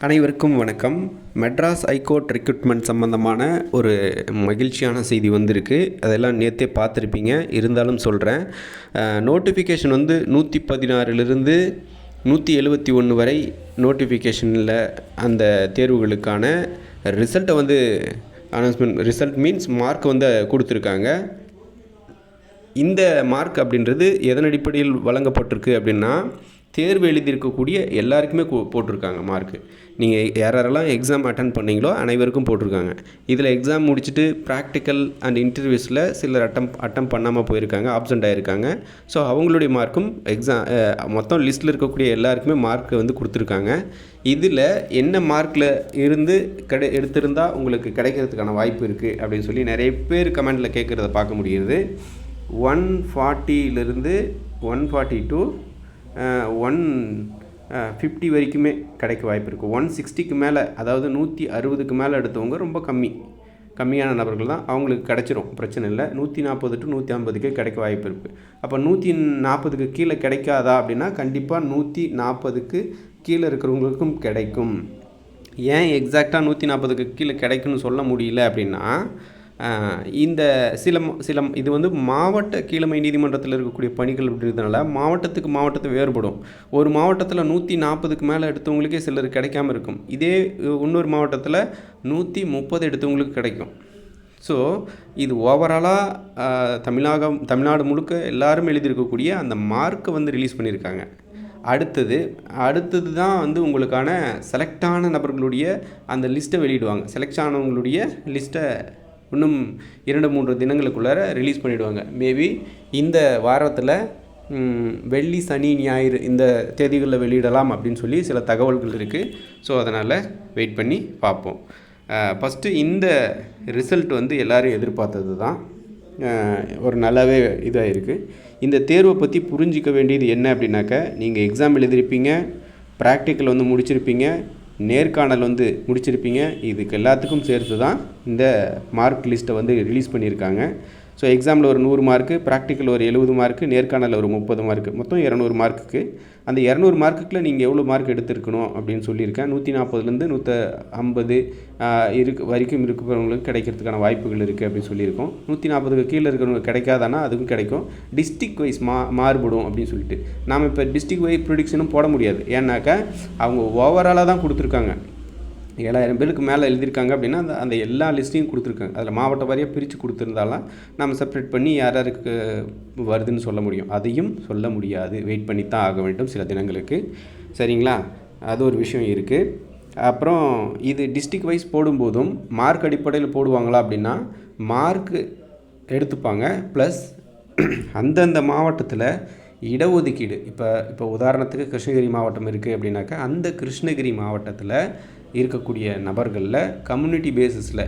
அனைவருக்கும் வணக்கம். Madras high court recruitment சம்மந்தமான ஒரு மகிழ்ச்சியான செய்தி வந்திருக்கு. அதெல்லாம் நேற்றே பார்த்துருப்பீங்க, இருந்தாலும் சொல்கிறேன். நோட்டிஃபிகேஷன் வந்து 116லிருந்து 171 வரை நோட்டிஃபிகேஷனில் அந்த தேர்வுகளுக்கான ரிசல்ட்டை வந்து அனௌன்ஸ்மெண்ட், ரிசல்ட் மீன்ஸ் மார்க் வந்து கொடுத்துருக்காங்க. இந்த மார்க் அப்படின்றது எதன் அடிப்படையில் வழங்கப்பட்டிருக்கு அப்படின்னா, தேர்வு எழுதியிருக்கக்கூடிய எல்லாருக்குமே போட்டிருக்காங்க மார்க்கு. நீங்கள் யாரெல்லாம் எக்ஸாம் அட்டன் பண்ணீங்களோ அனைவருக்கும் போட்டிருக்காங்க. இதில் எக்ஸாம் முடிச்சுட்டு ப்ராக்டிக்கல் அண்ட் இன்டர்வியூஸில் சிலர் அட்டம் பண்ணாமல் போயிருக்காங்க, ஆப்சண்ட் ஆகிருக்காங்க. ஸோ அவங்களுடைய மார்க்கும் மொத்தம் லிஸ்ட்டில் இருக்கக்கூடிய எல்லாருக்குமே மார்க் வந்து கொடுத்துருக்காங்க. இதில் என்ன மார்க்கில் இருந்து எடுத்திருந்தால் உங்களுக்கு கிடைக்கிறதுக்கான வாய்ப்பு இருக்குது அப்படின்னு சொல்லி நிறைய பேர் கமெண்டில் கேட்குறத பார்க்க முடியுது. 140லிருந்து 140 to 150 வரைக்குமே கிடைக்க வாய்ப்பு இருக்குது. 160க்கு மேலே, அதாவது 160க்கு மேலே எடுத்தவங்க ரொம்ப கம்மியான நபர்கள் தான், அவங்களுக்கு கிடச்சிரும், பிரச்சனை இல்லை. 140 to 150க்கு கிடைக்க வாய்ப்பு இருக்குது. அப்போ 140க்கு கீழே கிடைக்காதா அப்படின்னா, கண்டிப்பாக 140க்கு கீழே இருக்கிறவங்களுக்கும் கிடைக்கும். ஏன் எக்ஸாக்டாக 140க்கு கீழே கிடைக்குன்னு சொல்ல முடியல அப்படின்னா, இந்த சில இது வந்து மாவட்ட கீழமை நீதிமன்றத்தில் இருக்கக்கூடிய பணிகள் அப்படின்றதுனால மாவட்டத்துக்கு வேறுபடும். ஒரு மாவட்டத்தில் 140க்கு மேலே எடுத்தவங்களுக்கே சிலர் கிடைக்காமல் இருக்கும். இதே இன்னொரு மாவட்டத்தில் 130 எடுத்தவங்களுக்கு கிடைக்கும். ஸோ இது ஓவராலாக தமிழ்நாடு முழுக்க எல்லாரும் எழுதியிருக்கக்கூடிய அந்த மார்க்கை வந்து ரிலீஸ் பண்ணியிருக்காங்க. அடுத்தது தான் வந்து உங்களுக்கான செலக்டான நபர்களுடைய அந்த லிஸ்ட்டை வெளியிடுவாங்க. செலக்ட் ஆனவங்களுடைய லிஸ்ட்டை இன்னும் 2-3 தினங்களுக்குள்ளார ரிலீஸ் பண்ணிவிடுவாங்க. மேபி இந்த வாரத்தில் வெள்ளி, சனி, ஞாயிறு இந்த தேதிகளில் வெளியிடலாம் அப்படின்னு சொல்லி சில தகவல்கள் இருக்குது. ஸோ அதனால் வெயிட் பண்ணி பார்ப்போம். ஃபஸ்ட்டு இந்த ரிசல்ட் வந்து எல்லோரும் எதிர்பார்த்தது தான், ஒரு நல்லாவே இதாக இருக்குது. இந்த தேர்வை பற்றி புரிஞ்சிக்க வேண்டியது என்ன அப்படின்னாக்கா, நீங்கள் எக்ஸாம் எழுதியிருப்பீங்க, ப்ராக்டிக்கல் வந்து முடிச்சிருப்பீங்க, நேர்காணல் வந்து முடிச்சிருப்பீங்க. இதுக்கு எல்லாத்துக்கும் சேர்த்து தான் இந்த மார்க் லிஸ்ட்டை வந்து ரிலீஸ் பண்ணியிருக்காங்க. ஸோ எக்ஸாமில் ஒரு 100 மார்க்கு, ப்ராக்டிக்கல் ஒரு 70 மார்க்கு, நேர்காணலில் ஒரு 30 மார்க்கு, மொத்தம் 200 மார்க்குக்கு. அந்த 200 மார்க்குக்குள்ள நீங்கள் எவ்வளோ மார்க் எடுத்துருக்கணும் அப்படின்னு சொல்லியிருக்கேன். 140லேருந்து 150 வரைக்கும் இருக்கிறவங்களுக்கு கிடைக்கிறதுக்கான வாய்ப்புகள் இருக்குது அப்படின்னு சொல்லியிருக்கோம். 140க்கு கீழே இருக்கிறவங்க கிடைக்காதானா அதுக்கும் கிடைக்கும். டிஸ்ட்ரிக்ட் வைஸ் மாறுபடும் அப்படின்னு சொல்லிட்டு நாம் இப்போ டிஸ்ட்ரிக்ட் வைஸ் ப்ரிடிக்ஷனும் போட முடியாது. ஏன்னாக்கா அவங்க ஓவராலாக தான் கொடுத்துருக்காங்க. 7000 பேருக்கு மேலே எழுதியிருக்காங்க அப்படின்னா அந்த எல்லா லிஸ்ட்டையும் கொடுத்துருக்காங்க. அதில் மாவட்ட வாரியாக பிரித்து கொடுத்துருந்தாலும் நம்ம செப்பரேட் பண்ணி யாருக்கு வருதுன்னு சொல்ல முடியும். அதையும் சொல்ல முடியாது, வெயிட் பண்ணி தான் ஆக வேண்டும் சில தினங்களுக்கு. சரிங்களா? அது ஒரு விஷயம் இருக்குது. அப்புறம் இது டிஸ்ட்ரிக்ட் வைஸ் போடும்போதும் மார்க் அடிப்படையில் போடுவாங்களா அப்படின்னா, மார்க்கு எடுத்துப்பாங்க. ப்ளஸ் அந்தந்த மாவட்டத்தில் இடஒதுக்கீடு, இப்போ உதாரணத்துக்கு கிருஷ்ணகிரி மாவட்டம் இருக்குது அப்படின்னாக்கா, அந்த கிருஷ்ணகிரி மாவட்டத்தில் இருக்கக்கூடிய நபர்களில் கம்யூனிட்டி பேசிஸில்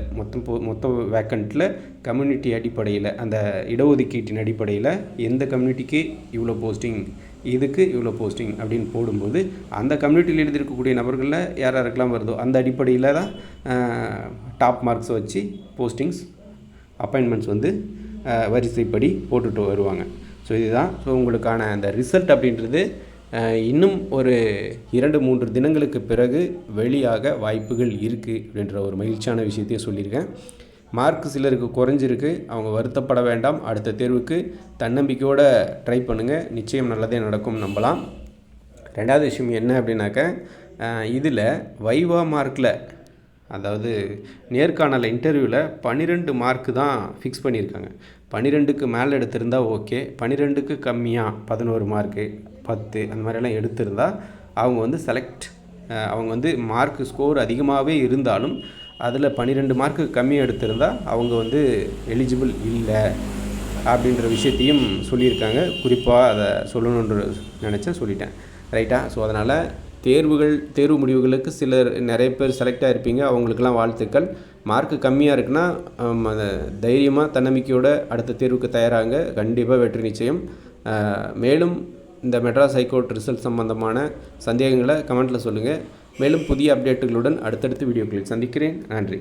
மொத்த வேக்கண்ட்டில் கம்யூனிட்டி அடிப்படையில், அந்த இடஒதுக்கீட்டின் அடிப்படையில் எந்த கம்யூனிட்டிக்கு இவ்வளோ போஸ்டிங், இதுக்கு இவ்வளோ போஸ்டிங் அப்படின்னு போடும்போது அந்த கம்யூனிட்டியில் எழுதியிருக்கக்கூடிய நபர்களில் யாருக்கெல்லாம் வருதோ அந்த அடிப்படையில் தான் டாப் மார்க்ஸை வச்சு போஸ்டிங்ஸ், அப்பாயின்மெண்ட்ஸ் வந்து வரிசைப்படி போட்டுட்டு வருவாங்க. ஸோ இதுதான். ஸோ உங்களுக்கான அந்த ரிசல்ட் அப்படின்றது இன்னும் ஒரு 2-3 தினங்களுக்கு பிறகு வெளியாக வாய்ப்புகள் இருக்குது அப்படின்ற ஒரு மகிழ்ச்சியான விஷயத்தையும் சொல்லியிருக்கேன். மார்க் சிலருக்கு குறைஞ்சிருக்கு, அவங்க வருத்தப்பட வேண்டாம். அடுத்த தேர்வுக்கு தன்னம்பிக்கையோடு ட்ரை பண்ணுங்கள், நிச்சயம் நல்லதே நடக்கும், நம்பலாம். ரெண்டாவது விஷயம் என்ன அப்படின்னாக்க, இதில் வைவா மார்க்கில், அதாவது நேர்காணல் இன்டர்வியூவில் 12 மார்க்கு தான் ஃபிக்ஸ் பண்ணியிருக்காங்க. 12க்கு மேலே எடுத்திருந்தால் ஓகே, 12க்கு கம்மியாக 11 மார்க்கு, 10 அந்த மாதிரிலாம் எடுத்திருந்தால் அவங்க வந்து அவங்க வந்து மார்க்கு ஸ்கோர் அதிகமாகவே இருந்தாலும் அதில் 12 மார்க்கு கம்மியாக எடுத்திருந்தால் அவங்க வந்து எலிஜிபிள் இல்லை அப்படின்ற விஷயத்தையும் சொல்லியிருக்காங்க. குறிப்பாக அதை சொல்லணுன்ற நினச்சேன், சொல்லிட்டேன். ரைட்டா? ஸோ அதனால் தேர்வு முடிவுகளுக்கு நிறைய பேர் செலக்ட் ஆகிருப்பீங்க, அவங்களுக்கெல்லாம் வாழ்த்துக்கள். மார்க்கு கம்மியாக இருக்குன்னா தைரியமாக தன்னம்பிக்கையோடு அடுத்த தேர்வுக்கு தயாராங்க, கண்டிப்பாக வெற்றி நிச்சயம். மேலும் இந்த மெட்ராஸ் ஹைகோர்ட் ரிசல்ட் சம்பந்தமான சந்தேகங்களை கமெண்ட்டில் சொல்லுங்கள். மேலும் புதிய அப்டேட்டுகளுடன் அடுத்தடுத்து வீடியோக்களில் சந்திக்கிறேன். நன்றி.